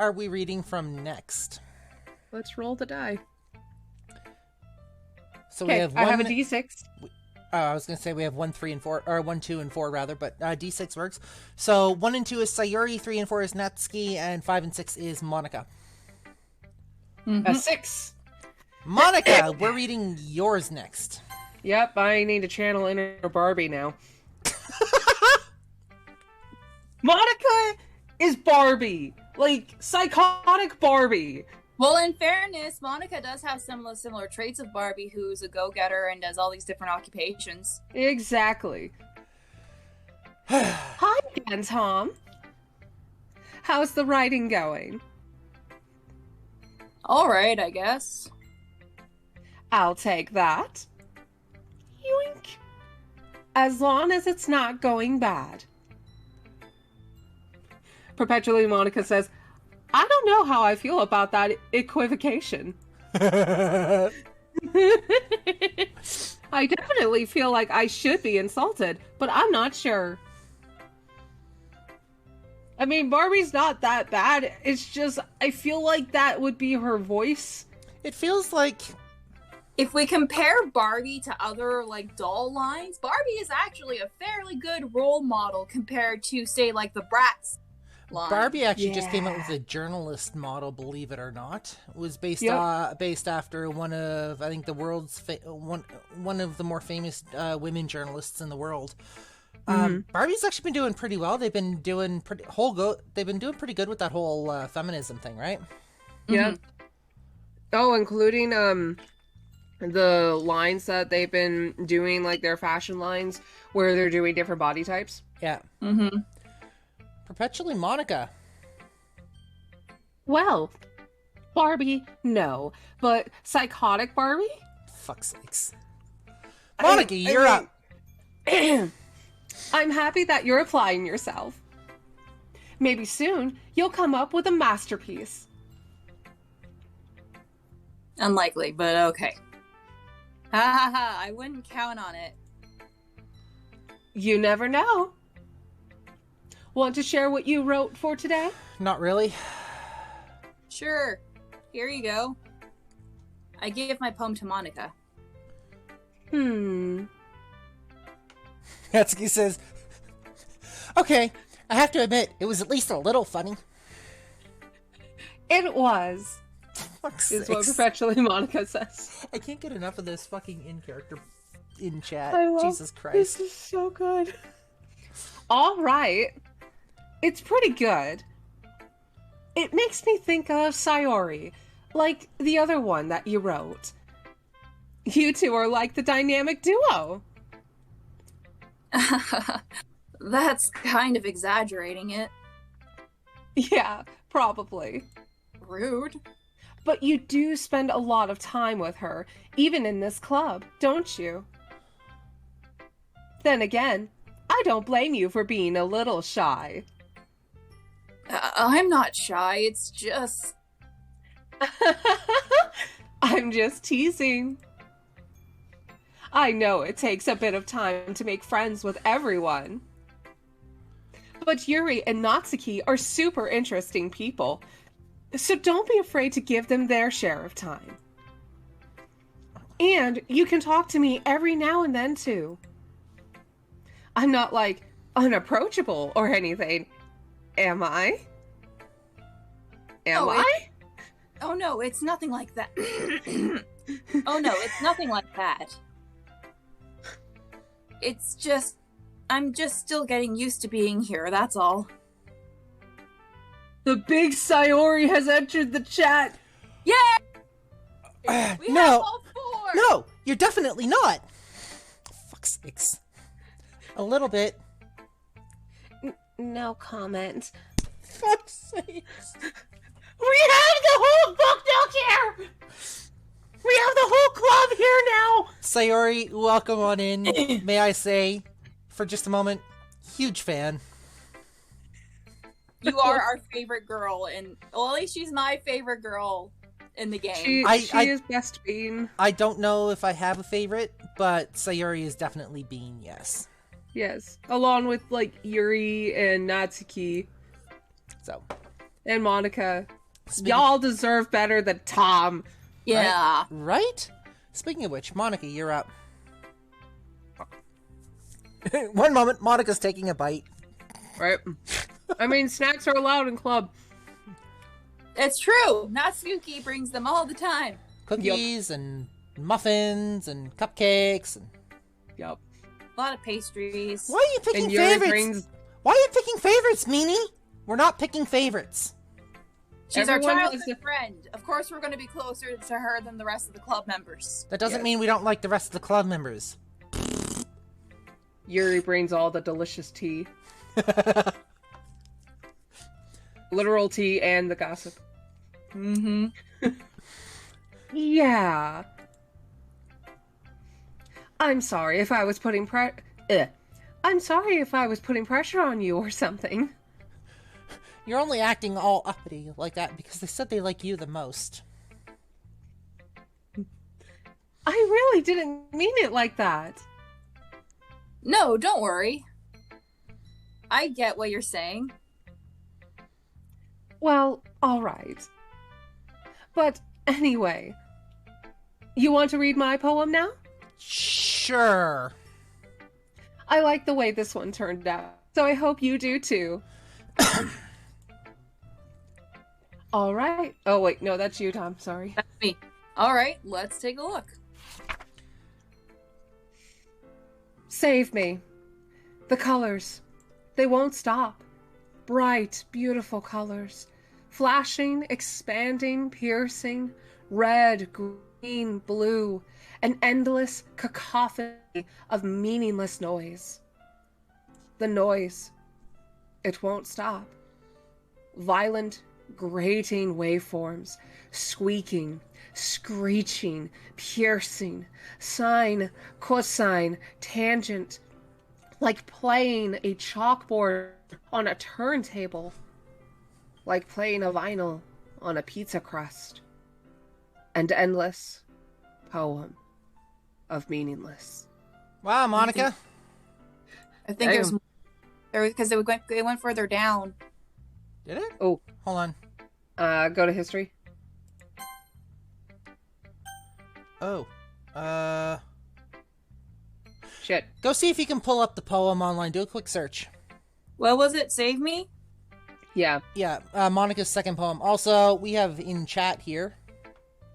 are we reading from next? Let's roll the die. So we have one. I have a D6. I was going to say we have 1, 3, and 4, or 1, 2, and 4 rather, but D6 works. So 1 and 2 is Sayuri, 3 and 4 is Natsuki, and 5 and 6 is Monica. A 6. Monica, we're reading yours next. Yep, I need to channel inner Barbie now. Monica is Barbie. Like, psychotic Barbie. Well, in fairness, Monica does have some of the similar traits of Barbie, who's a go-getter and does all these different occupations. Exactly. Hi again, Tom. How's the writing going? All right, I guess. I'll take that. Yoink. As long as it's not going bad. Perpetually, Monica says, I don't know how I feel about that equivocation. I definitely feel like I should be insulted, but I'm not sure. I mean, Barbie's not that bad. It's just, I feel like that would be her voice. It feels like... If we compare Barbie to other, like, doll lines, Barbie is actually a fairly good role model compared to, say, like, the Bratz line. Barbie actually just came out with a journalist model, believe it or not. It was based based after one of, I think, the world's one of the more famous women journalists in the world. Barbie's actually been doing pretty well. They've been doing pretty good with that whole feminism thing, right? Yeah. Oh, including the lines that they've been doing, like their fashion lines, where they're doing different body types. Yeah. Perpetually Monica. Well, Barbie, no. But psychotic Barbie? Fuck's sakes. Monica, you're up. I'm happy that you're applying yourself. Maybe soon you'll come up with a masterpiece. Unlikely, but okay. Ha ha ha, I wouldn't count on it. You never know. Want to share what you wrote for today? Not really. Sure. Here you go. I gave my poem to Monica. Natsuki says, okay, I have to admit, it was at least a little funny. It was. Fuck's Is sakes. what perpetually Monica says. I can't get enough of this fucking in-character in chat. I love Jesus Christ. This is so good. All right. It's pretty good. It makes me think of Sayori, like the other one that you wrote. You two are like the dynamic duo. That's kind of exaggerating it. Yeah, probably. Rude. But you do spend a lot of time with her, even in this club, don't you? Then again, I don't blame you for being a little shy. I'm not shy, it's just... I'm just teasing. I know it takes a bit of time to make friends with everyone. But Yuri and Natsuki are super interesting people, so don't be afraid to give them their share of time. And you can talk to me every now and then, too. I'm not, like, unapproachable or anything, am I? Am I? Oh no, it's nothing like that. Oh no, it's nothing like that. It's just... I'm just still getting used to being here, that's all. The big Sayori has entered the chat! Yeah! We have all four! No! You're definitely not! Fuck's sakes. A little bit. No comment. Fuck's sakes. We have the whole book nook here! We have the whole club here now! Sayori, welcome on in. May I say, for just a moment, huge fan. You are our favorite girl, and well, at least she's my favorite girl in the game. She is best bean. I don't know if I have a favorite, but Sayori is definitely Bean, yes. Yes. Along with, like, Yuri and Natsuki. So, and Monica. Speaking- Y'all deserve better than Tom. Yeah. Right? Speaking of which, Monica, you're up. One moment, Monica's taking a bite. Right? I mean, snacks are allowed in club. It's true. Natsuki brings them all the time. Cookies and muffins and cupcakes. And... Yep. A lot of pastries. Why are you picking And Yuri favorites? brings... Why are you picking favorites, Meanie? We're not picking favorites. She's our Everyone childhood has to- friend. Of course, we're going to be closer to her than the rest of the club members. That doesn't Yes. mean we don't like the rest of the club members. Yuri brings all the delicious tea. Literal tea and the gossip. Mm-hmm. Yeah. I'm sorry if I was putting I'm sorry if I was putting pressure on you or something. You're only acting all uppity like that because they said they like you the most. I really didn't mean it like that. No, don't worry. I get what you're saying. Well, all right. But anyway, you want to read my poem now? Sure. I like the way this one turned out, so I hope you do too. All right. Oh, wait, no, that's you, Tom. Sorry. That's me. All right, let's take a look. Save me. The colors. They won't stop. Bright, beautiful colors. Flashing, expanding, piercing. Red, green, blue. An endless cacophony of meaningless noise. The noise. It won't stop. Violent, grating waveforms. Squeaking, screeching, piercing, sine, cosine, tangent, like playing a chalkboard on a turntable, like playing a vinyl on a pizza crust, and endless poem of meaningless. Wow, Monica. I think there's more. Because they went further down. Did it? Oh, Hold on. go to history. Oh. Shit. Go see if you can pull up the poem online. Do a quick search. What was it? Save me? Yeah. Yeah, Monica's second poem. Also, we have in chat here.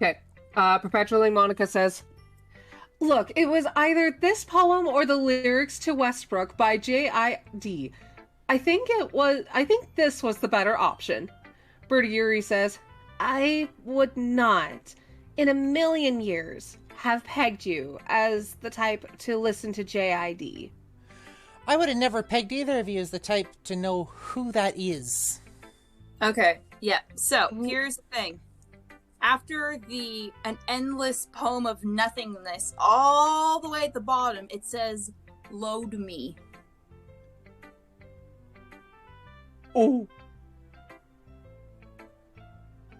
Okay. Perpetually Monica says, look, it was either this poem or the lyrics to Westbrook by J.I.D. I think this was the better option. Berta Yuri says, I would not, in a million years, have pegged you as the type to listen to J.I.D. I would have never pegged either of you as the type to know who that is. Okay, yeah. So, here's the thing. After an endless poem of nothingness, all the way at the bottom, it says, load me. Oh.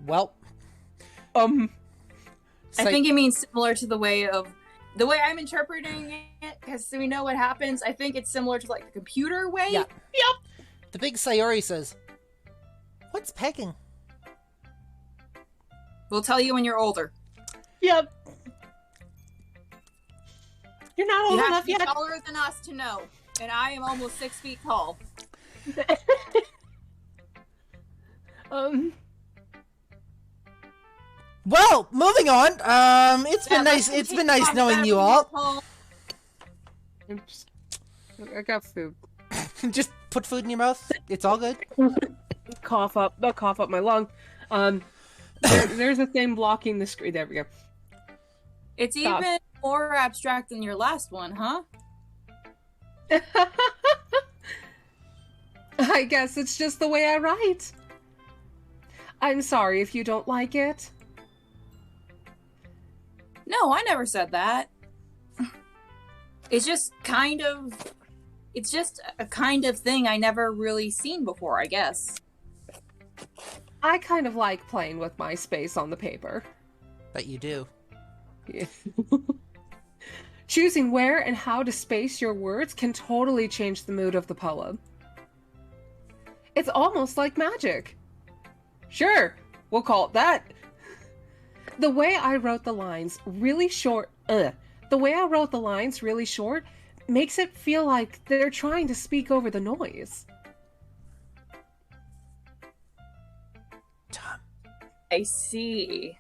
Well, I think it means similar to the way I'm interpreting it, because we know what happens. I think it's similar to like the computer way. Yeah. Yep. The big Sayori says, what's pegging? We'll tell you when you're older. Yep. You're not old You have enough to be yet. taller than us to know. And I am almost 6 feet tall. Well, moving on. It's been nice. It's been nice knowing you all. I got food. Just put food in your mouth. It's all good. Cough up my lung. There's a thing blocking the screen. There we go. It's Stop. even more abstract than your last one, huh? I guess it's just the way I write. I'm sorry if you don't like it. No, I never said that. It's just a kind of thing I never really seen before, I guess. I kind of like playing with my space on the paper. Bet you do. Yeah. Choosing where and how to space your words can totally change the mood of the poem. It's almost like magic. Sure, we'll call it that. The way I wrote the lines really short makes it feel like they're trying to speak over the noise. Tom. I see.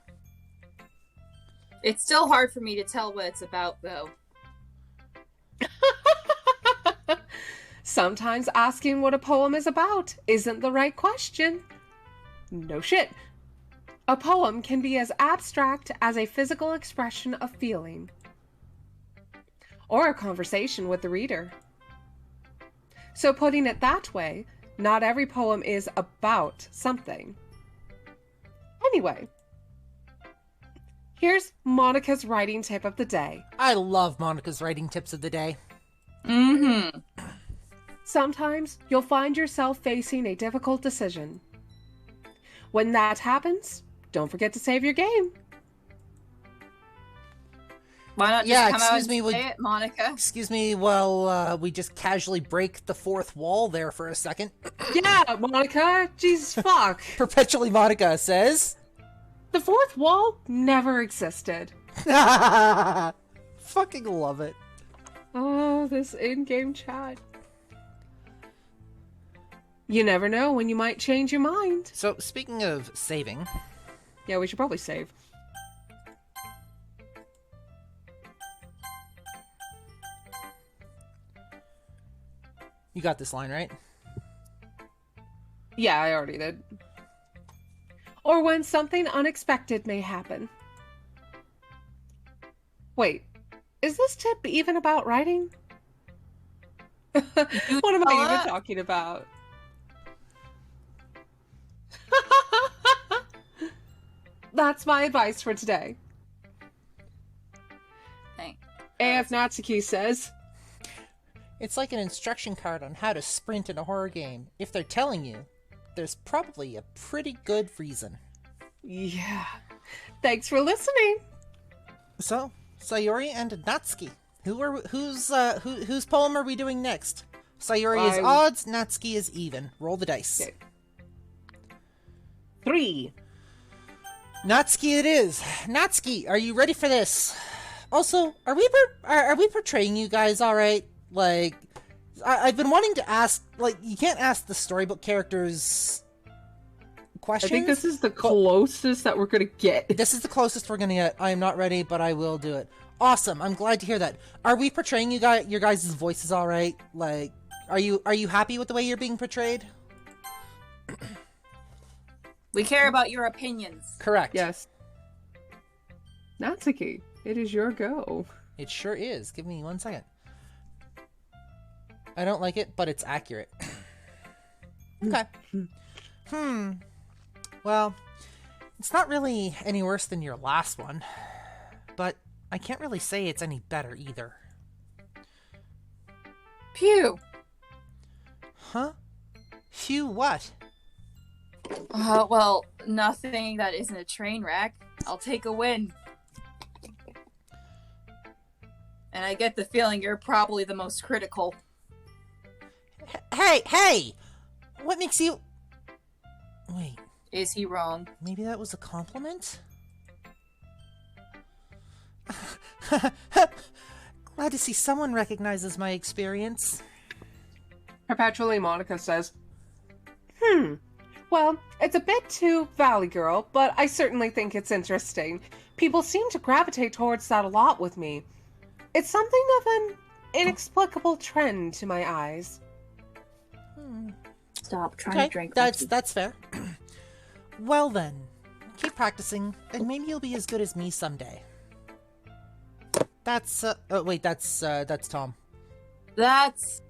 It's still hard for me to tell what it's about, though. Sometimes asking what a poem is about isn't the right question. No shit. A poem can be as abstract as a physical expression of feeling, or a conversation with the reader. So putting it that way, not every poem is about something. Anyway, here's Monica's writing tip of the day. I love Monica's writing tips of the day. Mm-hmm. Sometimes you'll find yourself facing a difficult decision. When that happens, don't forget to save your game. Why not just come out and say it, Monica? Excuse me while we just casually break the fourth wall there for a second. Yeah, Monica. Jesus fuck. Perpetually Monica says... The fourth wall never existed. Fucking love it. Oh, this in-game chat. You never know when you might change your mind. So, speaking of saving... Yeah, we should probably save. You got this line, right? Yeah, I already did. Or when something unexpected may happen. Wait, is this tip even about writing? What am I even talking about? That's my advice for today. Thanks. AF Natsuki says, It's like an instruction card on how to sprint in a horror game. If they're telling you, there's probably a pretty good reason. Yeah. Thanks for listening. So, Sayori and Natsuki. Whose poem are we doing next? Sayori is odds, Natsuki is even. Roll the dice. Okay. 3. Natsuki it is. Natsuki, are you ready for this? Also, are we portraying you guys all right? Like, I've been wanting to ask. Like, you can't ask the storybook characters questions. I think this is the closest that we're gonna get. This is the closest we're gonna get. I am not ready, but I will do it. Awesome. I'm glad to hear that. Are we portraying your guys' voices all right? Like, are you happy with the way you're being portrayed? We care about your opinions. Correct. Yes. Natsuki, it is your go. It sure is. Give me 1 second. I don't like it, but it's accurate. Okay. Well, it's not really any worse than your last one, but I can't really say it's any better either. Pew. Huh? Phew what? Well, nothing that isn't a train wreck. I'll take a win. And I get the feeling you're probably the most critical. Hey! What makes you... Wait. Is he wrong? Maybe that was a compliment? Glad to see someone recognizes my experience. Perpetually Monica says, Well, it's a bit too Valley Girl, but I certainly think it's interesting. People seem to gravitate towards that a lot with me. It's something of an inexplicable trend to my eyes. Stop trying to drink. That's fair. Well then, keep practicing, and maybe you'll be as good as me someday. That's oh wait, that's Tom. That's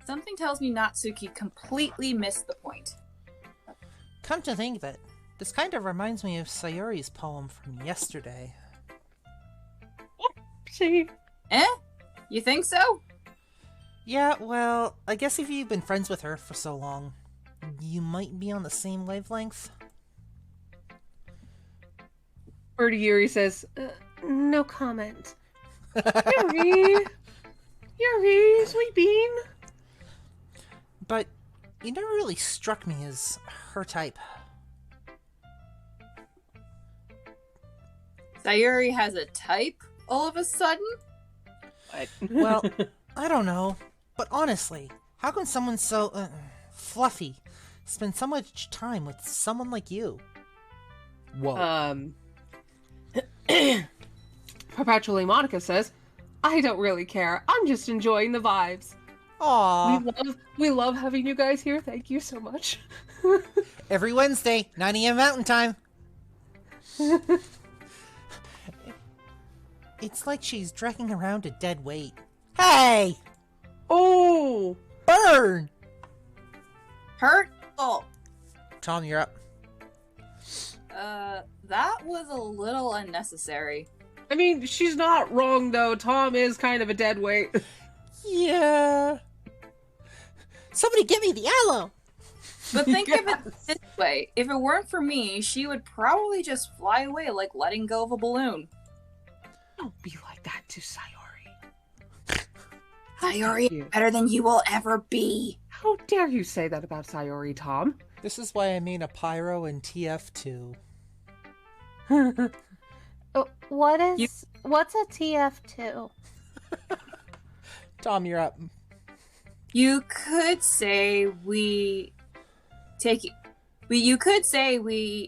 something tells me Natsuki completely missed the point. Come to think of it, this kind of reminds me of Sayori's poem from yesterday. Oopsie. You think so? Yeah, well, I guess if you've been friends with her for so long, you might be on the same wavelength. Birdie Yuri says, no comment. Yuri, sweet bean. But You never really struck me as her type. Sayuri has a type all of a sudden? What? Well, I don't know. But honestly, how can someone so fluffy spend so much time with someone like you? Whoa. Perpetually Monica says, I don't really care. I'm just enjoying the vibes. Aww. We love having you guys here. Thank you so much. Every Wednesday, 9 a.m. Mountain Time. It's like she's dragging around a dead weight. Hey! Oh! Burn! Hurtful. Tom, you're up. That was a little unnecessary. I mean, she's not wrong, though. Tom is kind of a dead weight. Yeah. Somebody give me the aloe! But think of it this way. If it weren't for me, she would probably just fly away like letting go of a balloon. Don't be like that to Sayori. Sayori is better than you will ever be. How dare you say that about Sayori, Tom? This is why I mean a pyro and TF2. What's a TF2? Tom, you're up. You could say we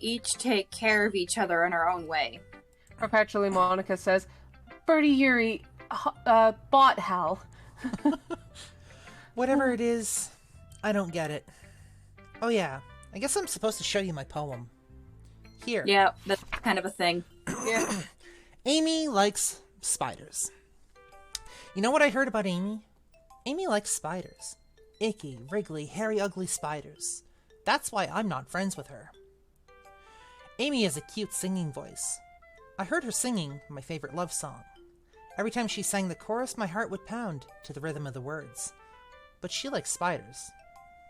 each take care of each other in our own way. Perpetually Monica says, Birdie Yuri, bought Hal. Whatever it is, I don't get it. Oh yeah, I guess I'm supposed to show you my poem. Here. Yeah, that's kind of a thing. Yeah. Amy likes spiders. You know what I heard about Amy? Amy likes spiders. Icky, wriggly, hairy, ugly spiders. That's why I'm not friends with her. Amy has a cute singing voice. I heard her singing my favorite love song. Every time she sang the chorus, my heart would pound to the rhythm of the words. But she likes spiders.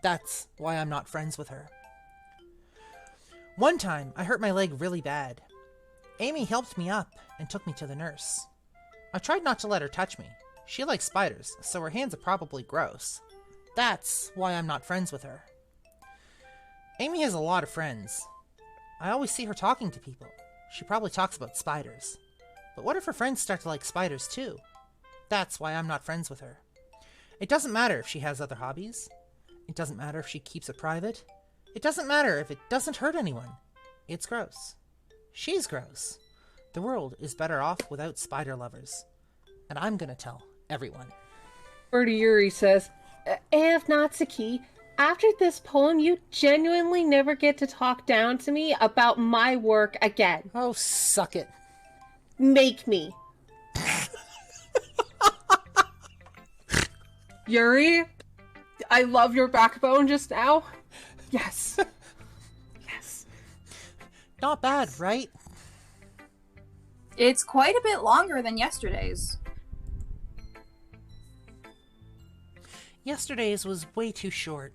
That's why I'm not friends with her. One time, I hurt my leg really bad. Amy helped me up and took me to the nurse. I tried not to let her touch me. She likes spiders, so her hands are probably gross. That's why I'm not friends with her. Amy has a lot of friends. I always see her talking to people. She probably talks about spiders. But what if her friends start to like spiders too? That's why I'm not friends with her. It doesn't matter if she has other hobbies. It doesn't matter if she keeps it private. It doesn't matter if it doesn't hurt anyone. It's gross. She's gross. The world is better off without spider lovers. And I'm gonna tell everyone. Birdie Yuri says, If Natsuki, after this poem, you genuinely never get to talk down to me about my work again. Oh, suck it. Make me. Yuri, I love your backbone just now. Yes. Yes. Not bad, right? It's quite a bit longer than yesterday's. Yesterday's was way too short.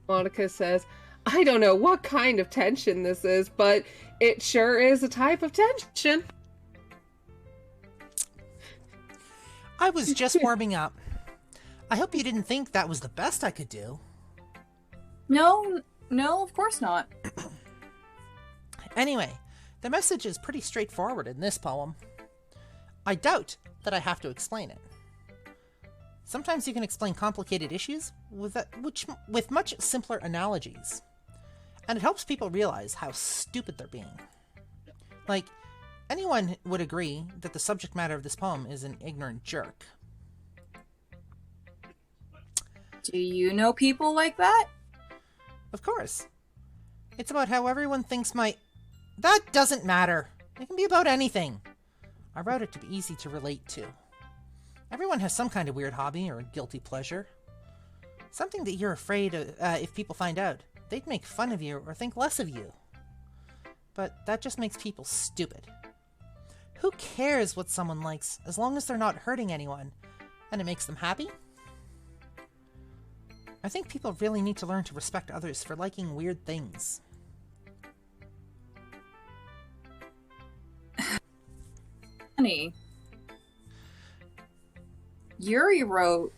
Monica says, I don't know what kind of tension this is, but it sure is a type of tension. I was just warming up. I hope you didn't think that was the best I could do. No, of course not. Anyway, the message is pretty straightforward in this poem. I doubt that I have to explain it. Sometimes you can explain complicated issues with much simpler analogies. And it helps people realize how stupid they're being. Like, anyone would agree that the subject matter of this poem is an ignorant jerk. Do you know people like that? Of course. It's about how everyone thinks That doesn't matter. It can be about anything. I wrote it to be easy to relate to. Everyone has some kind of weird hobby or guilty pleasure. Something that you're afraid of, if people find out, they'd make fun of you or think less of you. But that just makes people stupid. Who cares what someone likes as long as they're not hurting anyone and it makes them happy? I think people really need to learn to respect others for liking weird things. Funny. Yuri wrote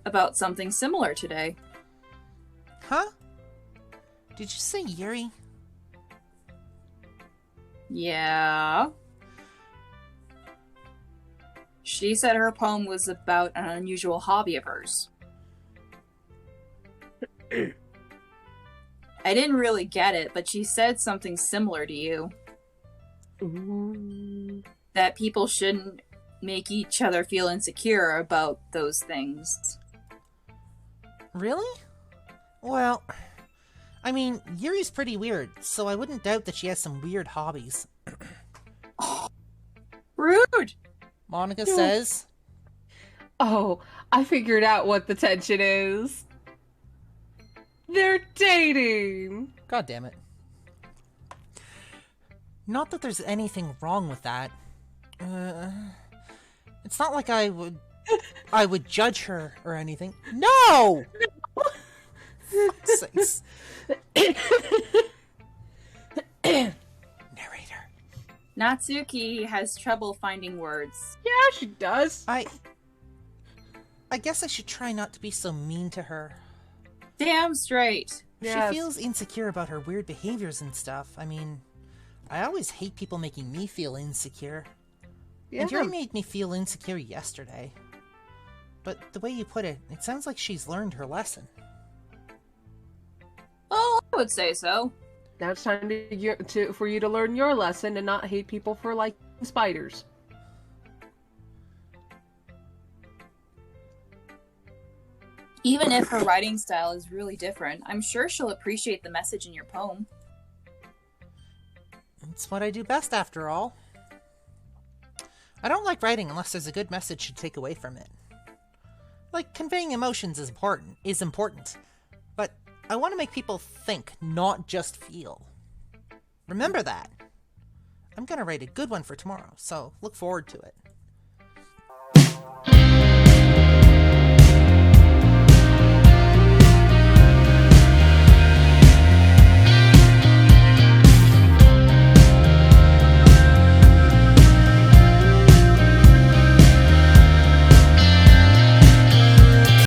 about something similar today. Huh? Did you say Yuri? Yeah. She said her poem was about an unusual hobby of hers. I didn't really get it, but she said something similar to you. Ooh. That people shouldn't make each other feel insecure about those things. Really? Well, I mean, Yuri's pretty weird, so I wouldn't doubt that she has some weird hobbies. Rude! Monica says. Oh, I figured out what the tension is. They're dating! God damn it. Not that there's anything wrong with that. It's not like I would judge her or anything. No! Fuck's sakes. Narrator. Natsuki has trouble finding words. Yeah, she does. I guess I should try not to be so mean to her. Damn straight. Yes. She feels insecure about her weird behaviors and stuff. I mean, I always hate people making me feel insecure. Yeah. And Yuri made me feel insecure yesterday. But the way you put it, it sounds like she's learned her lesson. Well, I would say so. Now it's time for you to learn your lesson and not hate people for liking spiders. Even if her writing style is really different, I'm sure she'll appreciate the message in your poem. It's what I do best, after all. I don't like writing unless there's a good message to take away from it. Like, conveying emotions is important, but I want to make people think, not just feel. Remember that. I'm gonna write a good one for tomorrow, so look forward to it.